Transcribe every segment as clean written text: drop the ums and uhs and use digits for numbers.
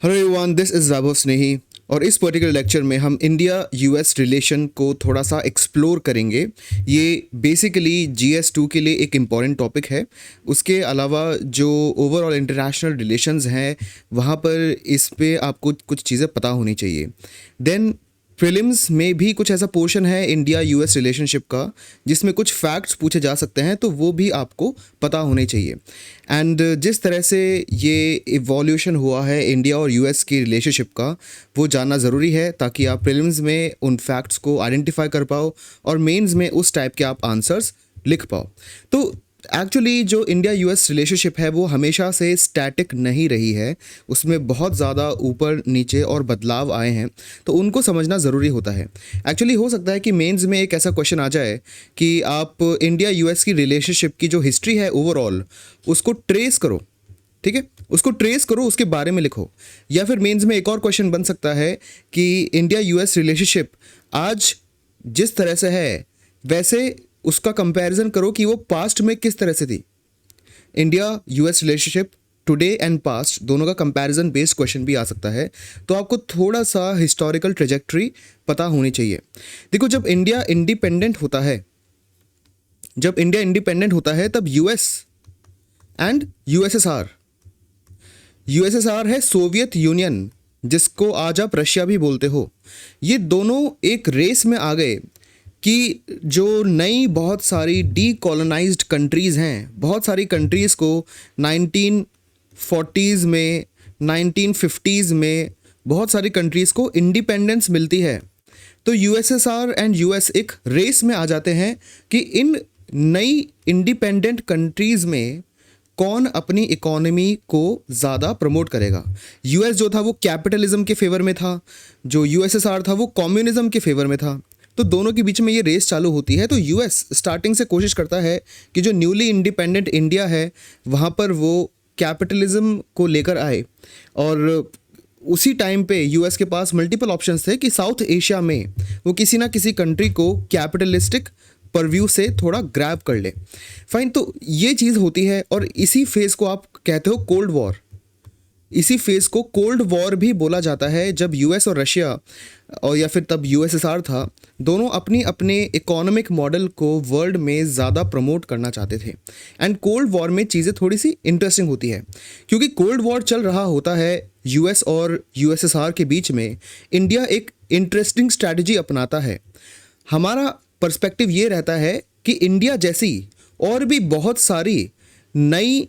Hello everyone, this is वैभव स्नेही और इस particular lecture में हम इंडिया यूएस रिलेशन को थोड़ा सा एक्सप्लोर करेंगे। ये बेसिकली GS2 के लिए एक इम्पॉर्टेंट टॉपिक है। उसके अलावा जो ओवरऑल इंटरनेशनल रिलेशंस हैं वहाँ पर इस पे आपको कुछ चीज़ें पता होनी चाहिए। देन प्रीलिम्स में भी कुछ ऐसा पोर्शन है इंडिया यूएस रिलेशनशिप का जिसमें कुछ फैक्ट्स पूछे जा सकते हैं, तो वो भी आपको पता होने चाहिए। एंड जिस तरह से ये इवोल्यूशन हुआ है इंडिया और यूएस की रिलेशनशिप का, वो जानना ज़रूरी है ताकि आप प्रीलिम्स में उन फैक्ट्स को आइडेंटिफाई कर पाओ और मेंस में उस टाइप के आप आंसर्स लिख पाओ। तो एक्चुअली जो इंडिया यूएस रिलेशनशिप है वो हमेशा से स्टैटिक नहीं रही है, उसमें बहुत ज़्यादा ऊपर नीचे और बदलाव आए हैं, तो उनको समझना ज़रूरी होता है। एक्चुअली हो सकता है कि मेंस में एक ऐसा क्वेश्चन आ जाए कि आप इंडिया यूएस की रिलेशनशिप की जो हिस्ट्री है ओवरऑल उसको ट्रेस करो, ठीक है, उसको ट्रेस करो, उसके बारे में लिखो। या फिर मेंस में एक और क्वेश्चन बन सकता है कि इंडिया यूएस रिलेशनशिप आज जिस तरह से है वैसे उसका कंपैरिजन करो कि वो पास्ट में किस तरह से थी। India US relationship today and past दोनों का कंपैरिजन बेस्ड क्वेश्चन भी आ सकता है, तो आपको थोड़ा सा हिस्टोरिकल ट्रेजेक्ट्री पता होनी चाहिए। देखो, जब इंडिया इंडिपेंडेंट होता है तब यूएस एंड यूएसएसआर है सोवियत यूनियन, जिसको आज आप रशिया भी बोलते हो। ये दोनों एक रेस में आ गए कि जो नई बहुत सारी डीकोलोनाइज्ड कंट्रीज़ हैं, बहुत सारी कंट्रीज़ को 1940s में 1950s में बहुत सारी कंट्रीज़ को इंडिपेंडेंस मिलती है, तो यूएसएसआर एंड यूएस एक रेस में आ जाते हैं कि इन नई इंडिपेंडेंट कंट्रीज़ में कौन अपनी इकोनॉमी को ज़्यादा प्रमोट करेगा। यूएस जो था वो कैपिटलिज्म के फेवर में था, जो यूएसएसआर था वो कम्युनिज्म के फेवर में था, तो दोनों के बीच में ये रेस चालू होती है। तो यूएस स्टार्टिंग से कोशिश करता है कि जो न्यूली इंडिपेंडेंट इंडिया है वहाँ पर वो कैपिटलिज्म को लेकर आए, और उसी टाइम पे यूएस के पास मल्टीपल ऑप्शंस थे कि साउथ एशिया में वो किसी ना किसी कंट्री को कैपिटलिस्टिक परव्यू से थोड़ा ग्रैब कर ले। फाइन, तो ये चीज़ होती है और इसी फेज़ को आप कहते हो कोल्ड वॉर। इसी फेज़ को कोल्ड वॉर भी बोला जाता है, जब यूएस और रशिया और या फिर तब यूएसएसआर था, दोनों अपनी अपने इकोनॉमिक मॉडल को वर्ल्ड में ज़्यादा प्रमोट करना चाहते थे। एंड कोल्ड वॉर में चीज़ें थोड़ी सी इंटरेस्टिंग होती है, क्योंकि कोल्ड वॉर चल रहा होता है यूएस और यूएसएसआर के बीच में। इंडिया एक इंटरेस्टिंग स्ट्रैटेजी अपनाता है। हमारा पर्सपेक्टिव ये रहता है कि इंडिया जैसी और भी बहुत सारी नई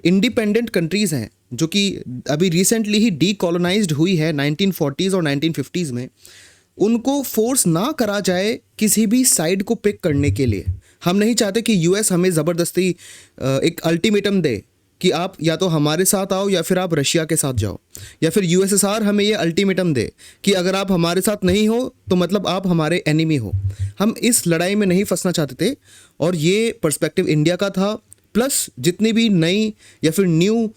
इंडिपेंडेंट कंट्रीज़ हैं जो कि अभी रिसेंटली ही डीकोलोनाइज्ड हुई है 1940s और 1950s में, उनको फोर्स ना करा जाए किसी भी साइड को पिक करने के लिए। हम नहीं चाहते कि यूएस हमें ज़बरदस्ती एक अल्टीमेटम दे कि आप या तो हमारे साथ आओ या फिर आप रशिया के साथ जाओ, या फिर यूएसएसआर हमें ये अल्टीमेटम दे कि अगर आप हमारे साथ नहीं हो तो मतलब आप हमारे एनिमी हो। हम इस लड़ाई में नहीं फंसना चाहते थे और ये पर्सपेक्टिव इंडिया का था। प्लस जितनी भी नई या फिर न्यू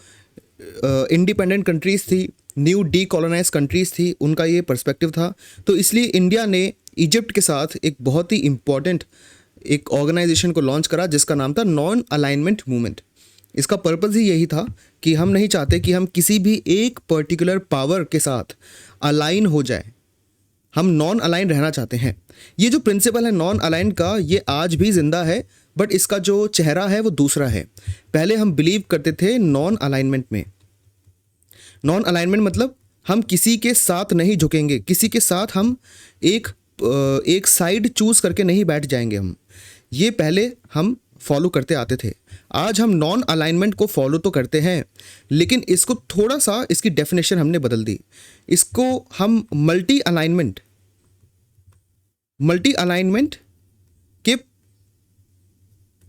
इंडिपेंडेंट कंट्रीज़ थी, न्यू डीकोलोनाइज कंट्रीज़ थी, उनका ये पर्सपेक्टिव था। तो इसलिए इंडिया ने इजिप्ट के साथ एक बहुत ही इम्पॉर्टेंट एक ऑर्गेनाइजेशन को लॉन्च करा जिसका नाम था नॉन अलाइनमेंट मूवमेंट। इसका पर्पज़ ही यही था कि हम नहीं चाहते कि हम किसी भी एक पर्टिकुलर पावर के साथ अलाइन हो जाए, हम नॉन अलाइन रहना चाहते हैं। ये जो प्रिंसिपल है नॉन अलाइन का, ये आज भी जिंदा है, बट इसका जो चेहरा है वो दूसरा है। पहले हम बिलीव करते थे नॉन अलाइनमेंट में। नॉन अलाइनमेंट मतलब हम किसी के साथ नहीं झुकेंगे, किसी के साथ हम एक साइड चूज करके नहीं बैठ जाएंगे। हम ये पहले हम फॉलो करते आते थे। आज हम नॉन अलाइनमेंट को फॉलो तो करते हैं, लेकिन इसको थोड़ा सा इसकी डेफिनेशन हमने बदल दी। इसको हम मल्टी अलाइनमेंट के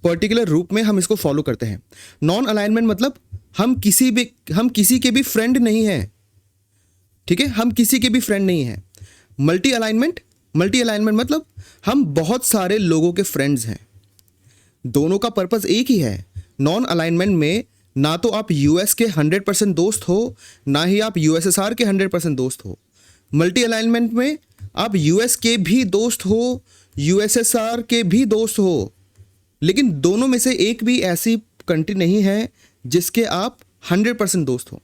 पर्टिकुलर रूप में हम इसको फॉलो करते हैं। नॉन अलाइनमेंट मतलब हम किसी के भी फ्रेंड नहीं हैं, ठीक है, हम किसी के भी फ्रेंड नहीं हैं। मल्टी अलाइनमेंट मतलब हम बहुत सारे लोगों के फ्रेंड्स हैं। दोनों का पर्पस एक ही है। नॉन अलाइनमेंट में ना तो आप यूएस के 100% दोस्त हो, ना ही आप यूएसएसआर के 100% दोस्त हो। मल्टी अलाइनमेंट में आप यूएस के भी दोस्त हो, यूएसएसआर के भी दोस्त हो, लेकिन दोनों में से एक भी ऐसी कंट्री नहीं है जिसके आप 100% दोस्त हो।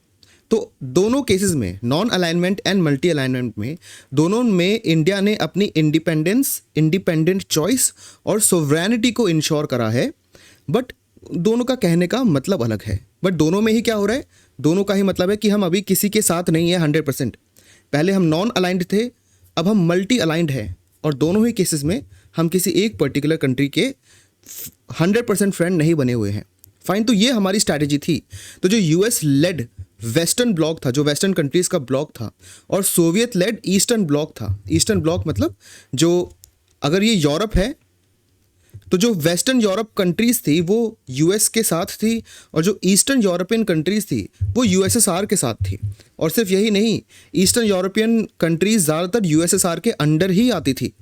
तो दोनों केसेस में, non alignment and multi alignment में, दोनों में इंडिया ने अपनी इंडिपेंडेंस, इंडिपेंडेंट चॉइस और सोवरेनिटी को इंश्योर करा है। बट दोनों का कहने का मतलब अलग है। बट दोनों में ही क्या हो रहा है, दोनों का ही मतलब है कि हम अभी किसी के साथ नहीं है 100%। पहले हम नॉन अलाइंड थे, अब हम मल्टी अलाइंड हैं, और दोनों ही केसेस में हम किसी एक पर्टिकुलर कंट्री के 100% फ्रेंड नहीं बने हुए हैं। फाइन, तो ये हमारी स्ट्रैटेजी थी। तो जो यूएस लेड वेस्टर्न ब्लॉक था, जो वेस्टर्न कंट्रीज़ का ब्लॉक था, और सोवियत लेड ईस्टर्न ब्लॉक था। ईस्टर्न ब्लॉक मतलब जो, अगर ये यूरोप है तो जो वेस्टर्न यूरोप कंट्रीज़ थी वो यूएस के साथ थी, और जो ईस्टर्न यूरोपियन कंट्रीज़ थी वो यूएसएसआर के साथ थी। और सिर्फ यही नहीं, ईस्टर्न यूरोपियन कंट्रीज़ ज़्यादातर यूएसएसआर के अंडर ही आती थी।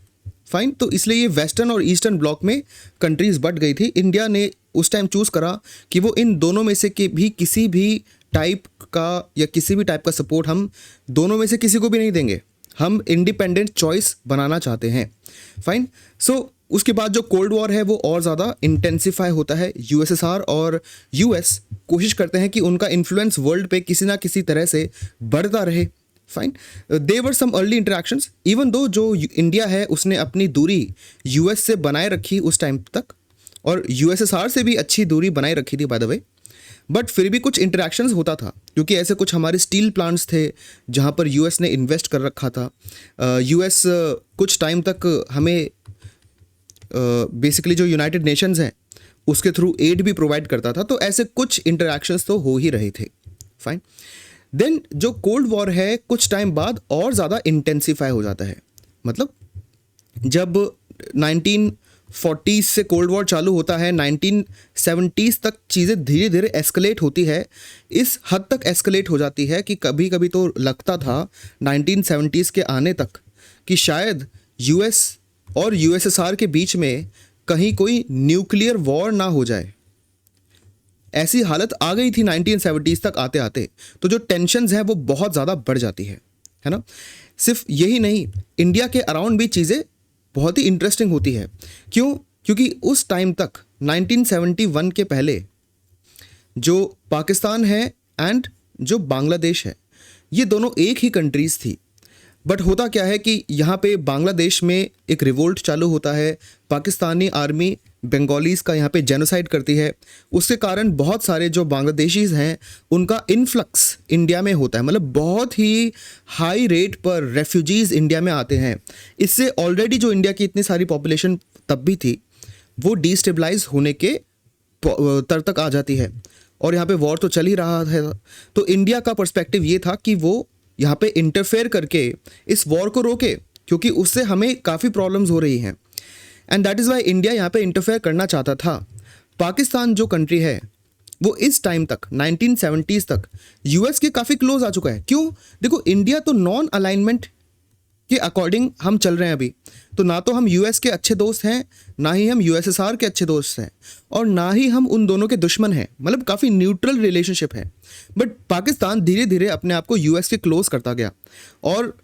फाइन, तो इसलिए ये वेस्टर्न और ईस्टर्न ब्लॉक में कंट्रीज़ बट गई थी। इंडिया ने उस टाइम चूज़ करा कि वो इन दोनों में से के भी किसी भी टाइप का या किसी भी टाइप का सपोर्ट हम दोनों में से किसी को भी नहीं देंगे। हम इंडिपेंडेंट चॉइस बनाना चाहते हैं। फाइन, सो उसके बाद जो कोल्ड वॉर है वो और ज़्यादा इंटेंसिफाई होता है। यूएसएसआर और यूएस कोशिश करते हैं कि उनका इन्फ्लुएंस वर्ल्ड पे किसी ना किसी तरह से बढ़ता रहे। Fine, there were some early interactions, even though जो इंडिया है उसने अपनी दूरी यूएस से बनाए रखी उस टाइम तक, और यूएसएसआर से भी अच्छी दूरी बनाए रखी थी बाय द वे। बट फिर भी कुछ इंटरेक्शंस होता था, क्योंकि ऐसे कुछ हमारे स्टील प्लांट्स थे जहाँ पर यूएस ने इन्वेस्ट कर रखा था। यूएस कुछ टाइम तक हमें बेसिकली जो यूनाइटेड नेशंस हैं उसके थ्रू एड भी प्रोवाइड करता था। तो ऐसे कुछ इंटरेक्शंस तो हो ही रहे थे। फाइन, देन जो कोल्ड वॉर है कुछ टाइम बाद और ज़्यादा इंटेंसिफाई हो जाता है। मतलब जब 1940s से कोल्ड वॉर चालू होता है, 1970s तक चीज़ें धीरे धीरे एस्केलेट होती है। इस हद तक एस्केलेट हो जाती है कि कभी कभी तो लगता था 1970s के आने तक कि शायद यूएस और यूएसएसआर के बीच में कहीं कोई न्यूक्लियर वॉर ना हो जाए। ऐसी हालत आ गई थी 1970s तक आते आते। तो जो टेंशन्स हैं वो बहुत ज़्यादा बढ़ जाती है ना। सिर्फ यही नहीं, इंडिया के अराउंड भी चीज़ें बहुत ही इंटरेस्टिंग होती है। क्यों? क्योंकि उस टाइम तक 1971 के पहले जो पाकिस्तान है एंड जो बांग्लादेश है, ये दोनों एक ही कंट्रीज़ थी। बट होता क्या है कि यहाँ पे बांग्लादेश में एक रिवोल्ट चालू होता है, पाकिस्तानी आर्मी बंगालीज़ का यहाँ पे जेनोसाइड करती है। उसके कारण बहुत सारे जो बांग्लादेशीज़ हैं उनका इन्फ्लक्स इंडिया में होता है। मतलब बहुत ही हाई रेट पर रेफ्यूजीज़ इंडिया में आते हैं। इससे ऑलरेडी जो इंडिया की इतनी सारी पॉपुलेशन तब भी थी वो डिस्टेबलाइज होने के तर तक आ जाती है, और यहाँ पे वॉर तो चल ही रहा है। तो इंडिया का पर्सपेक्टिव ये था कि वो यहाँ पे इंटरफेयर करके इस वॉर को रोके, क्योंकि उससे हमें काफ़ी प्रॉब्लम्स हो रही हैं। And that is why India यहाँ पे इंटरफेयर करना चाहता था। पाकिस्तान जो कंट्री है वो इस टाइम तक 1970s तक यूएस के काफ़ी क्लोज आ चुका है। क्यों? देखो, इंडिया तो नॉन अलाइनमेंट के अकॉर्डिंग हम चल रहे हैं अभी। तो ना तो हम यूएस के अच्छे दोस्त हैं, ना ही हम यूएसएसआर के अच्छे दोस्त हैं, और ना ही हम उन दोनों के दुश्मन हैं। मतलब काफ़ी न्यूट्रल रिलेशनशिप है। बट पाकिस्तान धीरे धीरे अपने आप को यूएस के क्लोज करता गया, और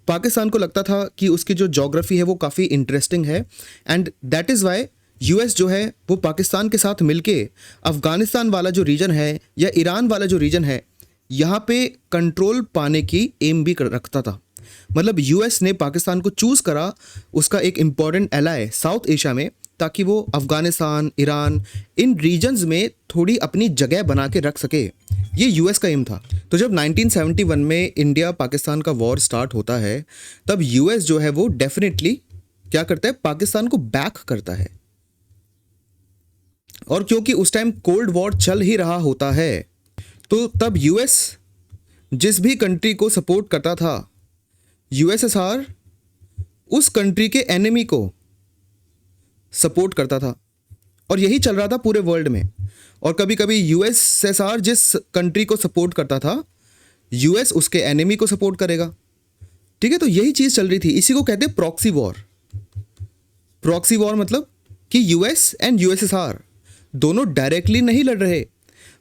पाकिस्तान को लगता था कि उसकी जो जोग्राफी है वो काफ़ी इंटरेस्टिंग है। And that is why US जो है वो पाकिस्तान के साथ मिलके अफ़गानिस्तान वाला जो रीजन है या ईरान वाला जो रीजन है यहाँ पे कंट्रोल पाने की एम भी रखता था। मतलब यूएस ने पाकिस्तान को चूज़ करा उसका एक इम्पॉर्टेंट एलाय साउथ एशिया में, ताकि वो अफ़गानिस्तान, ईरान, इन रीजन्स में थोड़ी अपनी जगह बना के रख सके। ये यूएस का एम था। तो जब 1971 में इंडिया पाकिस्तान का वॉर स्टार्ट होता है, तब यूएस जो है वो डेफिनेटली क्या करता है, पाकिस्तान को बैक करता है। और क्योंकि उस टाइम कोल्ड वॉर चल ही रहा होता है, तो तब यूएस जिस भी कंट्री को सपोर्ट करता था, यूएसएसआर उस कंट्री के एनिमी को सपोर्ट करता था। और यही चल रहा था पूरे वर्ल्ड में। और कभी कभी यूएसएसआर जिस कंट्री को सपोर्ट करता था, यूएस उसके एनिमी को सपोर्ट करेगा। ठीक है, तो यही चीज़ चल रही थी। इसी को कहते हैं प्रॉक्सी वॉर। प्रॉक्सी वॉर मतलब कि यूएस एंड यूएसएसआर दोनों डायरेक्टली नहीं लड़ रहे,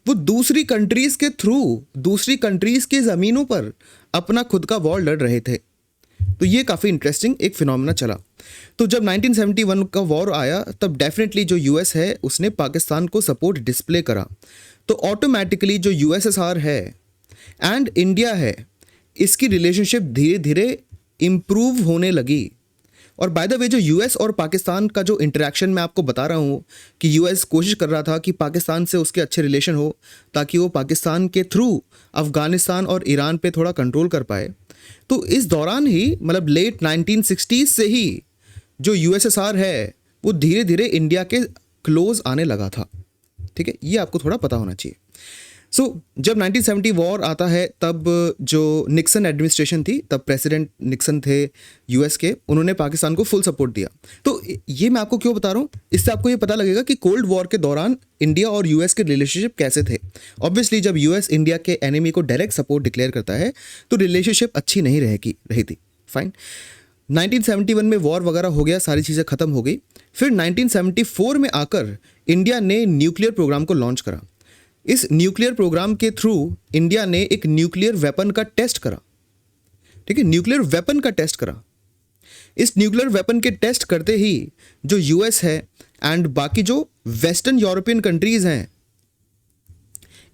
वो दूसरी कंट्रीज़ के थ्रू, दूसरी कंट्रीज़ के ज़मीनों पर अपना खुद का वॉर लड़ रहे थे। तो ये काफ़ी इंटरेस्टिंग एक फिनोमेना चला। तो जब 1971 का वॉर आया, तब डेफिनेटली जो यूएस है उसने पाकिस्तान को सपोर्ट डिस्प्ले करा। तो ऑटोमेटिकली जो यूएसएसआर है एंड इंडिया है, इसकी रिलेशनशिप धीरे धीरे इम्प्रूव होने लगी। और बाय द वे जो यूएस और पाकिस्तान का जो इंटरेक्शन मैं आपको बता रहा हूँ कि यूएस कोशिश कर रहा था कि पाकिस्तान से उसके अच्छे रिलेशन हो ताकि वो पाकिस्तान के थ्रू अफ़गानिस्तान और ईरान पे थोड़ा कंट्रोल कर पाए। तो इस दौरान ही मतलब लेट 1960s से ही जो यूएसएसआर है वो धीरे धीरे इंडिया के क्लोज आने लगा था। ठीक है, ये आपको थोड़ा पता होना चाहिए। सो जब 1970 वॉर आता है तब जो निक्सन एडमिनिस्ट्रेशन थी, तब प्रेसिडेंट निक्सन थे यूएस के, उन्होंने पाकिस्तान को फुल सपोर्ट दिया। तो ये मैं आपको क्यों बता रहा हूँ, इससे आपको ये पता लगेगा कि कोल्ड वॉर के दौरान इंडिया और यूएस के रिलेशनशिप कैसे थे। ऑब्वियसली जब यूएस इंडिया के एनिमी को डायरेक्ट सपोर्ट डिक्लेयर करता है तो रिलेशनशिप अच्छी नहीं रही थी। फाइन, 1971 में वॉर वगैरह हो गया, सारी चीज़ें ख़त्म हो गई। फिर 1974 में आकर इंडिया ने न्यूक्लियर प्रोग्राम को लॉन्च करा। इस न्यूक्लियर प्रोग्राम के थ्रू इंडिया ने एक न्यूक्लियर वेपन का टेस्ट करा। ठीक है, न्यूक्लियर वेपन का टेस्ट करा। इस न्यूक्लियर वेपन के टेस्ट करते ही जो यूएस है एंड बाकी जो वेस्टर्न यूरोपियन कंट्रीज हैं,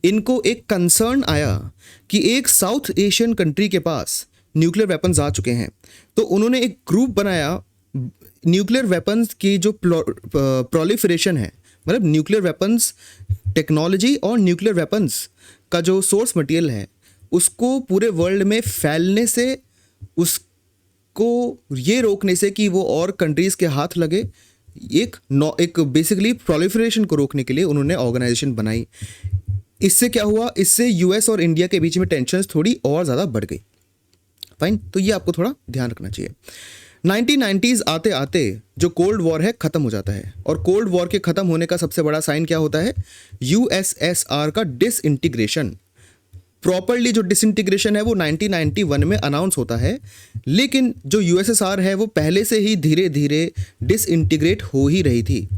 इनको एक कंसर्न आया कि एक साउथ एशियन कंट्री के पास न्यूक्लियर वेपन्स आ चुके हैं। तो उन्होंने एक ग्रुप बनाया, न्यूक्लियर वेपन्स की जो प्रोलिफरेशन है, मतलब न्यूक्लियर वेपन्स टेक्नोलॉजी और न्यूक्लियर वेपन्स का जो सोर्स मटेरियल है उसको पूरे वर्ल्ड में फैलने से, उसको ये रोकने से कि वो और कंट्रीज़ के हाथ लगे, एक बेसिकली प्रोलिफरेशन को रोकने के लिए उन्होंने ऑर्गेनाइजेशन बनाई। इससे क्या हुआ, इससे यूएस और इंडिया के बीच में टेंशन्स थोड़ी और ज़्यादा बढ़ गई। फाइन, तो ये आपको थोड़ा ध्यान रखना चाहिए। 1990s आते आते जो कोल्ड वॉर है ख़त्म हो जाता है, और कोल्ड वॉर के ख़त्म होने का सबसे बड़ा साइन क्या होता है, यूएसएसआर का डिसइंटीग्रेशन। प्रॉपरली जो डिसइंटीग्रेशन है वो 1991 में अनाउंस होता है, लेकिन जो यूएसएसआर है वो पहले से ही धीरे धीरे डिसइंटीग्रेट हो ही रही थी।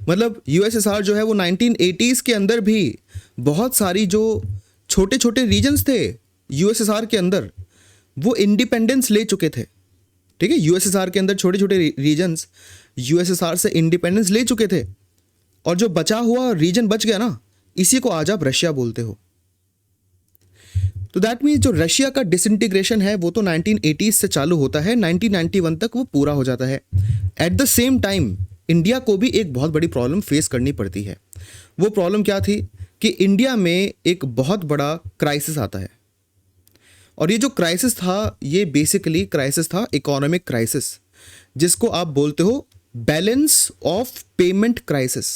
मतलब यूएसएसआर जो है वो 1980s के अंदर भी बहुत सारी जो छोटे छोटे रीजन्स थे यूएसएसआर के अंदर, वो इंडिपेंडेंस ले चुके थे। ठीक है, यूएसएसआर के अंदर छोटे छोटे रीजन्स यूएसएसआर से इंडिपेंडेंस ले चुके थे, और जो बचा हुआ रीजन बच गया ना, इसी को आज आप रशिया बोलते हो। तो दैट मीन्स जो रशिया का डिसइंटीग्रेशन है वो तो 1980s से चालू होता है, 1991 तक वो पूरा हो जाता है। At the same time India को भी एक बहुत बड़ी प्रॉब्लम फेस करनी पड़ती है। वो प्रॉब्लम क्या थी कि इंडिया में एक बहुत बड़ा क्राइसिस आता है, और ये जो क्राइसिस था ये बेसिकली क्राइसिस था इकोनॉमिक क्राइसिस, जिसको आप बोलते हो बैलेंस ऑफ पेमेंट क्राइसिस।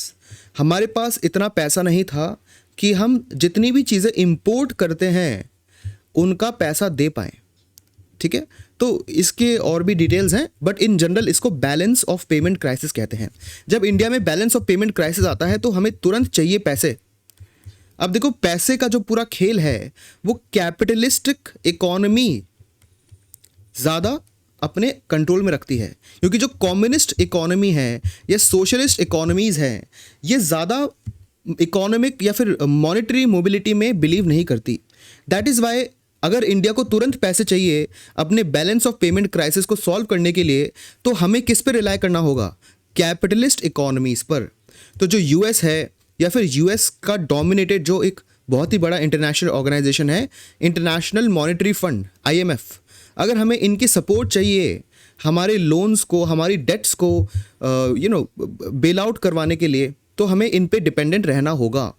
हमारे पास इतना पैसा नहीं था कि हम जितनी भी चीज़ें इंपोर्ट करते हैं उनका पैसा दे पाएँ। ठीक है, तो इसके और भी डिटेल्स हैं, बट इन जनरल इसको बैलेंस ऑफ पेमेंट क्राइसिस कहते हैं। जब इंडिया में बैलेंस ऑफ पेमेंट क्राइसिस आता है तो हमें तुरंत चाहिए पैसे। अब देखो, पैसे का जो पूरा खेल है वो कैपिटलिस्टिक इकोनॉमी ज़्यादा अपने कंट्रोल में रखती है, क्योंकि जो कम्युनिस्ट इकोनॉमी है या सोशलिस्ट इकोनॉमीज़ हैं ये ज़्यादा इकोनॉमिक या फिर मॉनेटरी मोबिलिटी में बिलीव नहीं करती। दैट इज़ वाई अगर इंडिया को तुरंत पैसे चाहिए अपने बैलेंस ऑफ पेमेंट क्राइसिस को सॉल्व करने के लिए, तो हमें किस पर रिलाई करना होगा, कैपिटलिस्ट इकोनॉमीज़ पर। तो जो यूएस है या फिर यूएस का डोमिनेटेड जो एक बहुत ही बड़ा इंटरनेशनल ऑर्गेनाइजेशन है, इंटरनेशनल मॉनेटरी फंड आईएमएफ, अगर हमें इनकी सपोर्ट चाहिए हमारे लोन्स को, हमारी डेट्स को बेल आउट करवाने के लिए, तो हमें इन पे डिपेंडेंट रहना होगा।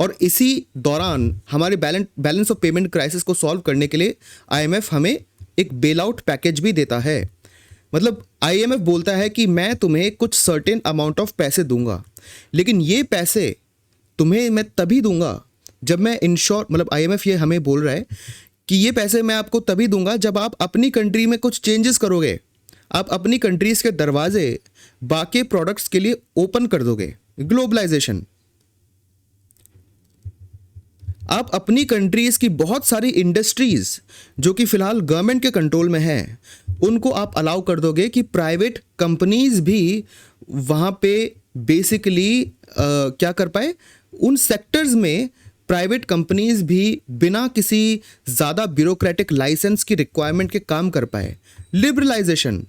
और इसी दौरान हमारे बैलेंस ऑफ पेमेंट क्राइसिस को सॉल्व करने के लिए आईएमएफ हमें एक बेल आउट पैकेज भी देता है। मतलब आईएमएफ बोलता है कि मैं तुम्हें कुछ सर्टेन अमाउंट ऑफ पैसे दूंगा, लेकिन ये पैसे तुम्हें मैं तभी दूंगा जब मैं मतलब आईएमएफ ये हमें बोल रहा है कि ये पैसे मैं आपको तभी दूंगा जब आप अपनी कंट्री में कुछ चेंजेस करोगे, आप अपनी कंट्रीज़ के दरवाजे बाकी प्रोडक्ट्स के लिए ओपन कर दोगे। ग्लोबलाइजेशन, आप अपनी कंट्रीज़ की बहुत सारी इंडस्ट्रीज़ जो कि फ़िलहाल गवर्नमेंट के कंट्रोल में हैं, उनको आप अलाउ कर दोगे कि प्राइवेट कंपनीज़ भी वहाँ पे बेसिकली क्या कर पाए, उन सेक्टर्स में प्राइवेट कंपनीज़ भी बिना किसी ज़्यादा ब्यूरोक्रेटिक लाइसेंस की रिक्वायरमेंट के काम कर पाए। लिबरलाइजेशन।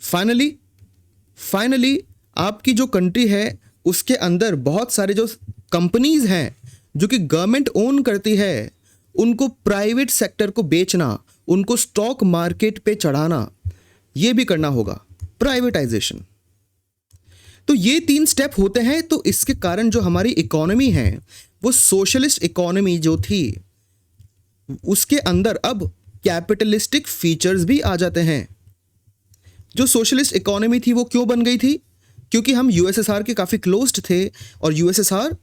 फाइनली आपकी जो कंट्री है उसके अंदर बहुत सारे जो कंपनीज़ हैं जो कि गवर्नमेंट ओन करती है, उनको प्राइवेट सेक्टर को बेचना, उनको स्टॉक मार्केट पे चढ़ाना, ये भी करना होगा, प्राइवेटाइजेशन। तो ये 3 स्टेप होते हैं। तो इसके कारण जो हमारी इकोनॉमी है वो सोशलिस्ट इकोनॉमी जो थी उसके अंदर अब कैपिटलिस्टिक फीचर्स भी आ जाते हैं। जो सोशलिस्ट इकोनॉमी थी वो क्यों बन गई थी? क्योंकि हम यूएसएसआर के काफ़ी क्लोज्ड थे और यूएसएसआर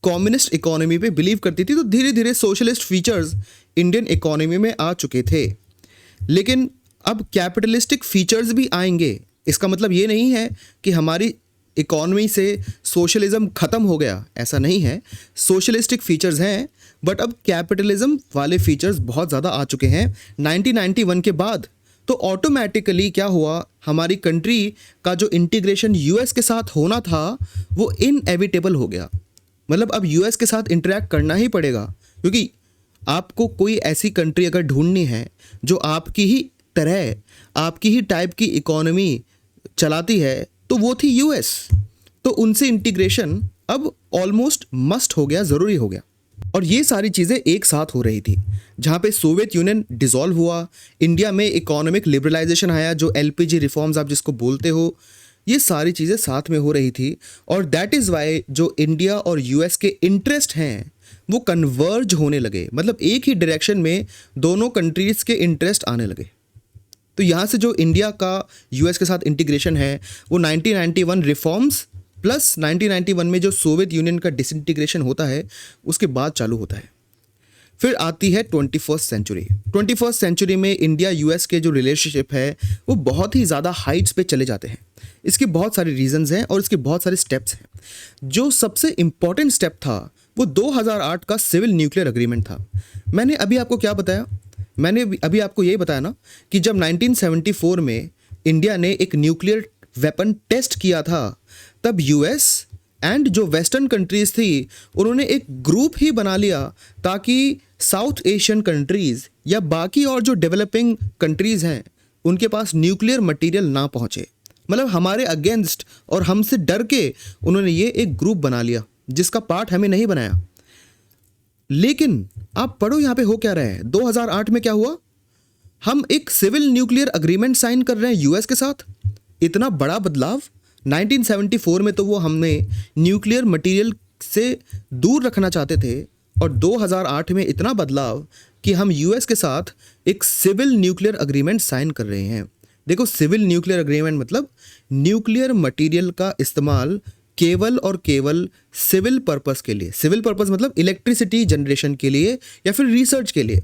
कम्युनिस्ट इकोनॉमी पे बिलीव करती थी, तो धीरे धीरे सोशलिस्ट फीचर्स इंडियन इकोनॉमी में आ चुके थे। लेकिन अब कैपिटलिस्टिक फीचर्स भी आएंगे। इसका मतलब ये नहीं है कि हमारी इकोनॉमी से सोशलिज्म ख़त्म हो गया, ऐसा नहीं है। सोशलिस्टिक फीचर्स हैं, बट अब कैपिटलिज्म वाले फीचर्स बहुत ज़्यादा आ चुके हैं 1991 के बाद। तो ऑटोमेटिकली क्या हुआ, हमारी कंट्री का जो इंटीग्रेशन यूएस के साथ होना था वो इनएविटेबल हो गया। मतलब अब यूएस के साथ इंटरेक्ट करना ही पड़ेगा, क्योंकि आपको कोई ऐसी कंट्री अगर ढूंढनी है जो आपकी ही तरह, आपकी ही टाइप की इकोनॉमी चलाती है, तो वो थी यूएस। तो उनसे इंटीग्रेशन अब ऑलमोस्ट मस्ट हो गया, ज़रूरी हो गया। और ये सारी चीज़ें एक साथ हो रही थी। जहाँ पे सोवियत यूनियन डिसॉल्व हुआ, इंडिया में इकोनॉमिक लिबरलाइजेशन आया, जो एलपीजी रिफॉर्म्स आप जिसको बोलते हो, ये सारी चीज़ें साथ में हो रही थी। और दैट इज़ वाई जो इंडिया और यूएस के इंटरेस्ट हैं वो कन्वर्ज होने लगे। मतलब एक ही डायरेक्शन में दोनों कंट्रीज़ के इंटरेस्ट आने लगे। तो यहाँ से जो इंडिया का यूएस के साथ इंटीग्रेशन है वो 1991 रिफॉर्म्स प्लस 1991 में जो सोवियत यूनियन का डिसइंटीग्रेशन होता है उसके बाद चालू होता है। फिर आती है 21st सेंचुरी। 21st सेंचुरी में इंडिया यूएस के जो रिलेशनशिप है वो बहुत ही ज़्यादा हाइट्स पे चले जाते हैं। इसके बहुत सारे रीजंस हैं और इसके बहुत सारे स्टेप्स हैं। जो सबसे इम्पॉर्टेंट स्टेप था वो 2008 का सिविल न्यूक्लियर अग्रीमेंट था। मैंने अभी आपको क्या बताया? मैंने अभी आपको यही बताया ना कि जब 1974 में इंडिया ने एक न्यूक्लियर वेपन टेस्ट किया था, तब यूएस एंड जो वेस्टर्न कंट्रीज़ थी उन्होंने एक ग्रुप ही बना लिया ताकि साउथ एशियन कंट्रीज़ या बाकी और जो डेवलपिंग कंट्रीज़ हैं उनके पास न्यूक्लियर मटेरियल ना पहुँचे। मतलब हमारे अगेंस्ट और हमसे डर के उन्होंने ये एक ग्रुप बना लिया जिसका पार्ट हमें नहीं बनाया। लेकिन आप पढ़ो यहाँ पे हो क्या रहा है। 2008 में क्या हुआ, हम एक सिविल न्यूक्लियर अग्रीमेंट साइन कर रहे हैं यूएस के साथ। इतना बड़ा बदलाव 1974 में तो वो हमने न्यूक्लियर मटेरियल से दूर रखना चाहते थे, और 2008 में इतना बदलाव कि हम यूएस के साथ एक सिविल न्यूक्लियर अग्रीमेंट साइन कर रहे हैं। देखो, सिविल न्यूक्लियर अग्रीमेंट मतलब न्यूक्लियर मटेरियल का इस्तेमाल केवल और केवल सिविल पर्पस के लिए। सिविल पर्पस मतलब इलेक्ट्रिसिटी जनरेशन के लिए या फिर रिसर्च के लिए।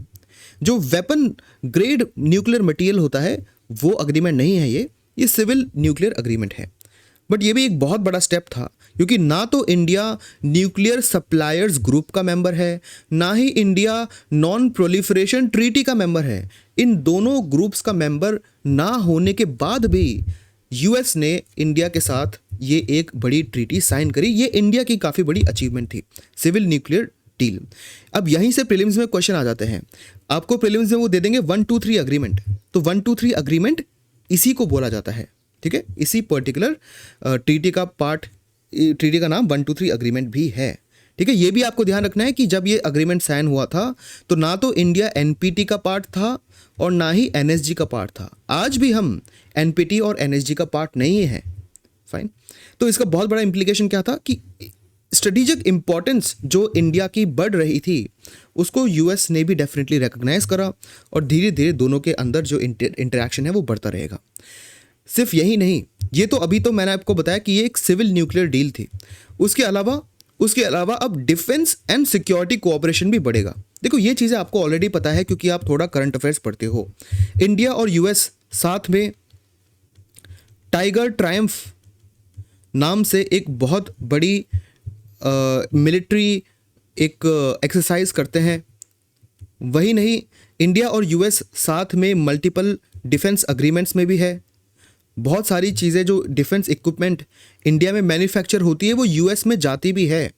जो वेपन ग्रेड न्यूक्लियर मटेरियल होता है वो अग्रीमेंट नहीं है, ये सिविल न्यूक्लियर अग्रीमेंट है। बट ये भी एक बहुत बड़ा स्टेप था, क्योंकि ना तो इंडिया न्यूक्लियर सप्लायर्स ग्रुप का मेंबर है, ना ही इंडिया नॉन प्रोलिफरेशन ट्रीटी का मेंबर है। इन दोनों ग्रुप्स का मेंबर ना होने के बाद भी यूएस ने इंडिया के साथ ये एक बड़ी ट्रीटी साइन करी। ये इंडिया की काफ़ी बड़ी अचीवमेंट थी, सिविल न्यूक्लियर डील। अब यहीं से प्रीलिम्स में क्वेश्चन आ जाते हैं। आपको प्रीलिम्स में वो दे देंगे 1-2-3 अग्रीमेंट। तो 1-2-3 अग्रीमेंट इसी को बोला जाता है, ठीक है। इसी पर्टिकुलर ट्रीटी का पार्ट, ट्रीटी का नाम 1-2-3 अग्रीमेंट भी है, ठीक है। ये भी आपको ध्यान रखना है कि जब ये अग्रीमेंट साइन हुआ था तो ना तो इंडिया एनपीटी का पार्ट था और ना ही एनएसजी का पार्ट था। आज भी हम एनपीटी और एनएसजी का पार्ट नहीं है, फाइन। तो इसका बहुत बड़ा इम्प्लीकेशन क्या था कि स्ट्रेटेजिक इंपॉर्टेंस जो इंडिया की बढ़ रही थी उसको यूएस ने भी डेफिनेटली रिकॉग्नाइज करा, और धीरे धीरे दोनों के अंदर जो इंटरेक्शन है वो बढ़ता रहेगा। सिर्फ यही नहीं, ये तो अभी तो मैंने आपको बताया कि ये एक सिविल न्यूक्लियर डील थी। उसके अलावा अब डिफेंस एंड सिक्योरिटी कोऑपरेशन भी बढ़ेगा। देखो, ये चीज़ें आपको ऑलरेडी पता है क्योंकि आप थोड़ा करंट अफेयर्स पढ़ते हो। इंडिया और यूएस साथ में टाइगर ट्रायम्फ नाम से एक बहुत बड़ी मिलिट्री एक एक्सरसाइज करते हैं। वही नहीं, इंडिया और यूएस साथ में मल्टीपल डिफेंस अग्रीमेंट्स में भी है। बहुत सारी चीज़ें जो डिफेंस इक्विपमेंट इंडिया में मैन्युफैक्चर होती है वो यूएस में जाती भी है।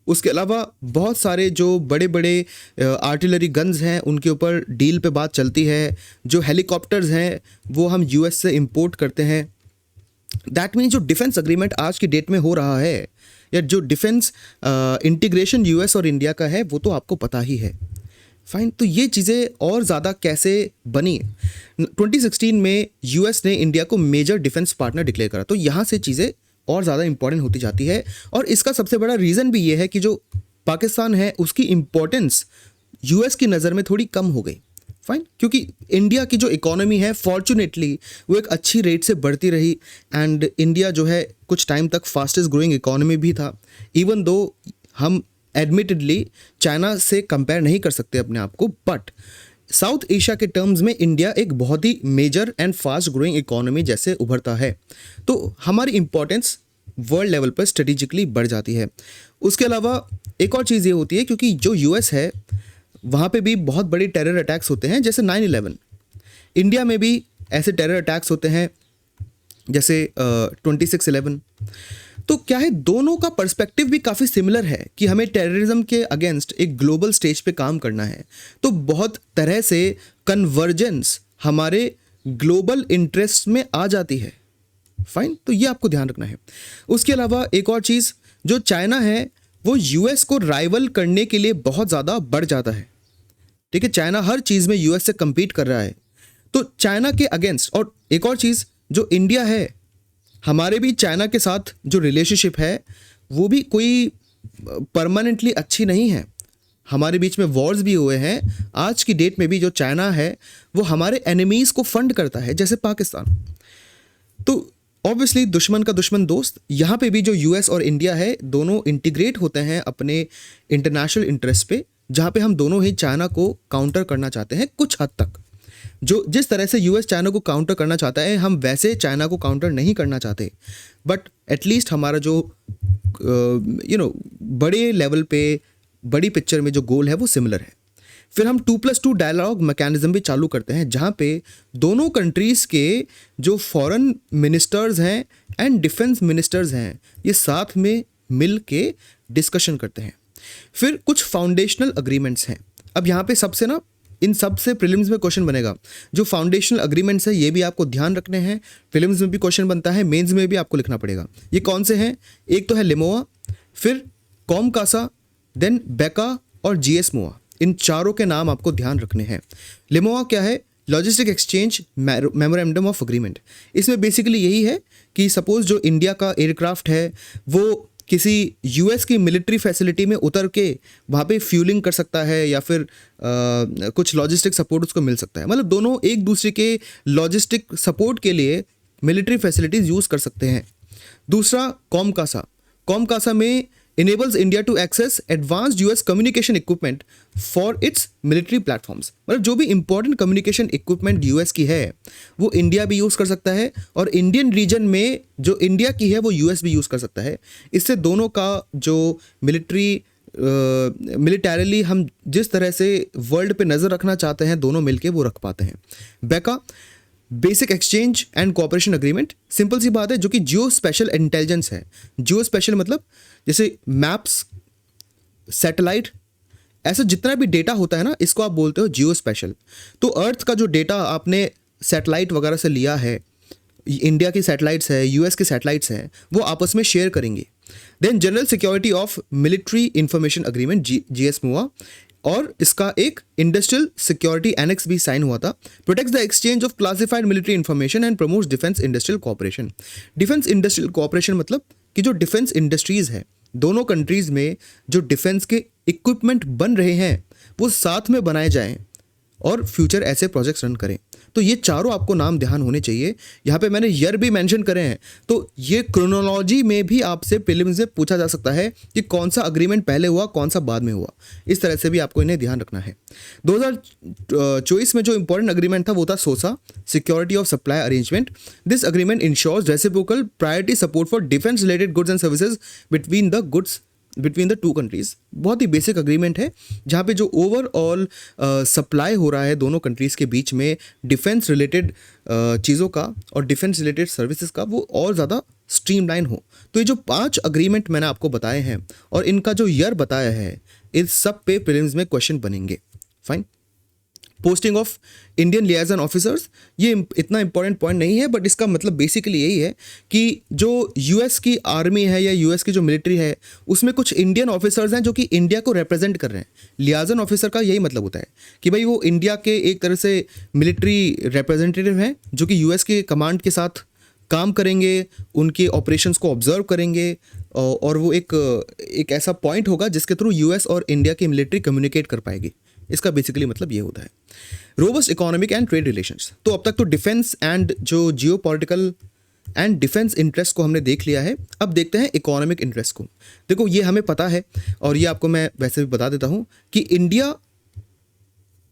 उसके अलावा बहुत सारे जो बड़े बड़े आर्टिलरी गन्स हैं उनके ऊपर डील पे बात चलती है। जो हेलीकॉप्टर्स हैं वो हम यूएस से इंपोर्ट करते हैं। दैट मीन्स जो डिफेंस अग्रीमेंट आज की डेट में हो रहा है या जो डिफेंस इंटीग्रेशन यूएस और इंडिया का है वो तो आपको पता ही है। फाइन, तो ये चीज़ें और ज़्यादा कैसे बनी? 2016 में यूएस ने इंडिया को मेजर डिफेंस पार्टनर डिक्लेयर करा, तो यहाँ से चीज़ें और ज़्यादा इंपॉर्टेंट होती जाती है। और इसका सबसे बड़ा रीज़न भी ये है कि जो पाकिस्तान है उसकी इम्पोर्टेंस यूएस की नज़र में थोड़ी कम हो गई। फाइन, क्योंकि इंडिया की जो इकोनॉमी है फॉर्चुनेटली वो एक अच्छी रेट से बढ़ती रही, एंड इंडिया जो है कुछ टाइम तक फास्टेस्ट ग्रोइंग इकोनॉमी भी था, इवन दो हम एडमिटेडली चाइना से कंपेयर नहीं कर सकते अपने आप को, बट साउथ एशिया के टर्म्स में इंडिया एक बहुत ही major and fast growing economy जैसे उभरता है, तो हमारी इंपॉर्टेंस वर्ल्ड लेवल पर स्ट्रेटेजिकली बढ़ जाती है। उसके अलावा एक और चीज़ ये होती है, क्योंकि जो यूएस है वहाँ पे भी बहुत बड़े टेरर अटैक्स होते हैं, जैसे 9/11। इंडिया में भी ऐसे टेरर अटैक्स होते हैं जैसे 26/11। तो क्या है, दोनों का पर्सपेक्टिव भी काफ़ी सिमिलर है कि हमें टेररिज्म के अगेंस्ट एक ग्लोबल स्टेज पे काम करना है, तो बहुत तरह से कन्वर्जेंस हमारे ग्लोबल इंटरेस्ट में आ जाती है। फाइन, तो ये आपको ध्यान रखना है। उसके अलावा एक और चीज़, जो चाइना है वो यूएस को राइवल करने के लिए बहुत ज़्यादा बढ़ जाता है। ठीक है, चाइना हर चीज़ में यूएस से compete कर रहा है, तो चाइना के अगेंस्ट। और एक और चीज़, जो इंडिया है, हमारे भी चाइना के साथ जो रिलेशनशिप है वो भी कोई परमानेंटली अच्छी नहीं है। हमारे बीच में वॉर्स भी हुए हैं। आज की डेट में भी जो चाइना है वो हमारे एनिमीज़ को फंड करता है, जैसे पाकिस्तान। तो ऑब्वियसली दुश्मन का दुश्मन दोस्त। यहाँ पे भी जो यूएस और इंडिया है दोनों इंटीग्रेट होते हैं अपने इंटरनेशनल इंटरेस्ट पे, जहाँ पे हम दोनों ही चाइना को काउंटर करना चाहते हैं कुछ हद तक। जो जिस तरह से यूएस चाइना को काउंटर करना चाहता है, हम वैसे चाइना को काउंटर नहीं करना चाहते, बट एटलीस्ट हमारा जो बड़े लेवल पे बड़ी पिक्चर में जो गोल है वो सिमिलर है। फिर हम 2+2 डायलॉग मैकेनिज्म भी चालू करते हैं, जहाँ पे दोनों कंट्रीज़ के जो फॉरेन मिनिस्टर्स हैं एंड डिफेंस मिनिस्टर्स हैं ये साथ में मिल के डिस्कशन करते हैं। फिर कुछ फाउंडेशनल अग्रीमेंट्स हैं। अब यहाँ पे सबसे ना, इन सब से प्रीलिम्स में क्वेश्चन बनेगा। जो फाउंडेशनल अग्रीमेंट्स है ये भी आपको ध्यान रखने हैं, प्रीलिम्स में भी क्वेश्चन बनता है, मेंस में भी आपको लिखना पड़ेगा। ये कौन से हैं? एक तो है लिमोआ, फिर कॉमकासा, देन बेका और जीएसमोआ। इन चारों के नाम आपको ध्यान रखने हैं। लिमोआ क्या है? Logistic exchange memorandum of agreement. इसमें बेसिकली यही है कि सपोज जो इंडिया का एयरक्राफ्ट है वो किसी यूएस की मिलिट्री फैसिलिटी में उतर के वहाँ पे फ्यूलिंग कर सकता है, या फिर कुछ लॉजिस्टिक सपोर्ट उसको मिल सकता है। मतलब दोनों एक दूसरे के लॉजिस्टिक सपोर्ट के लिए मिलिट्री फैसिलिटीज़ यूज़ कर सकते हैं। दूसरा कॉमकासा। कॉमकासा में enables India to access advanced US communication equipment for its military platforms। मतलब जो भी इंपॉर्टेंट कम्युनिकेशन इक्विपमेंट यूएस की है वो इंडिया भी यूज़ कर सकता है, और इंडियन रीजन में जो इंडिया की है वो यूएस भी यूज़ कर सकता है। इससे दोनों का जो मिलिटरीली हम जिस तरह से वर्ल्ड पे नज़र रखना चाहते हैं दोनों मिलके वो रख पाते हैं। BECA, basic exchange and cooperation agreement. Simple सी बात है, जो कि जियो स्पेशल इंटेलिजेंस है। जियो स्पेशल मतलब जैसे मैप्स, सैटेलाइट, ऐसा जितना भी डेटा होता है ना, इसको आप बोलते हो जियो स्पेशल। तो अर्थ का जो डेटा आपने सैटेलाइट वगैरह से लिया है, इंडिया की सैटेलाइट्स है, यूएस की सैटेलाइट्स हैं, वो आपस में शेयर करेंगे। Then general security of military information agreement, GSOMIA, और इसका एक इंडस्ट्रियल सिक्योरिटी एनेक्स भी साइन हुआ था। Protects the exchange of classified military information and promotes defence industrial cooperation. Defence industrial cooperation मतलब कि जो डिफेंस इंडस्ट्रीज़ है दोनों कंट्रीज़ में, जो डिफेंस के इक्विपमेंट बन रहे हैं वो साथ में बनाए जाएं और फ्यूचर ऐसे प्रोजेक्ट्स रन करें। तो ये चारों आपको नाम ध्यान होने चाहिए। यहाँ पे मैंने ईयर भी मेंशन करे हैं, तो ये क्रोनोलॉजी में भी आपसे प्रीलिम्स में पूछा जा सकता है कि कौन सा अग्रीमेंट पहले हुआ, कौन सा बाद में हुआ। इस तरह से भी आपको इन्हें ध्यान रखना है। 2024 में जो इंपॉर्टेंट अग्रीमेंट था वो था SOSA, security of supply arrangement. This agreement ensures reciprocal priority support for defence related goods and services between the two countries. बहुत ही बेसिक अग्रीमेंट है, जहाँ पे जो ओवरऑल सप्लाई हो रहा है दोनों कंट्रीज़ के बीच में डिफेंस रिलेटेड चीज़ों का और डिफेंस रिलेटेड सर्विसेज का, वो और ज़्यादा स्ट्रीमलाइन हो। तो ये जो 5 अग्रीमेंट मैंने आपको बताए हैं और इनका जो ईयर बताया है, इस सब पे प्रीलिम्स में क्वेश्चन बनेंगे। Fine. Posting of Indian liaison officers, ये इतना इंपॉर्टेंट पॉइंट नहीं है, बट इसका मतलब बेसिकली यही है कि जो यूएस की आर्मी है या यूएस की जो मिलिट्री है उसमें कुछ इंडियन ऑफिसर्स हैं जो कि इंडिया को रिप्रेजेंट कर रहे हैं। लियाजन ऑफिसर का यही मतलब होता है कि भाई वो इंडिया के एक तरह से मिलिट्री रिप्रेजेंटेटिव हैं जो कि यूएस के कमांड के साथ काम करेंगे, उनके ऑपरेशंस को ऑब्जर्व करेंगे, और वो एक ऐसा पॉइंट होगा जिसके थ्रू यूएस और इंडिया की मिलिट्री कम्युनिकेट कर पाएगी। इसका बेसिकली मतलब ये होता है। Robust economic and trade relations, तो अब तक तो डिफेंस एंड जो जियोपॉलिटिकल एंड डिफेंस इंटरेस्ट को हमने देख लिया है। अब देखते हैं इकोनॉमिक इंटरेस्ट को। देखो ये हमें पता है और ये आपको मैं वैसे भी बता देता हूँ कि इंडिया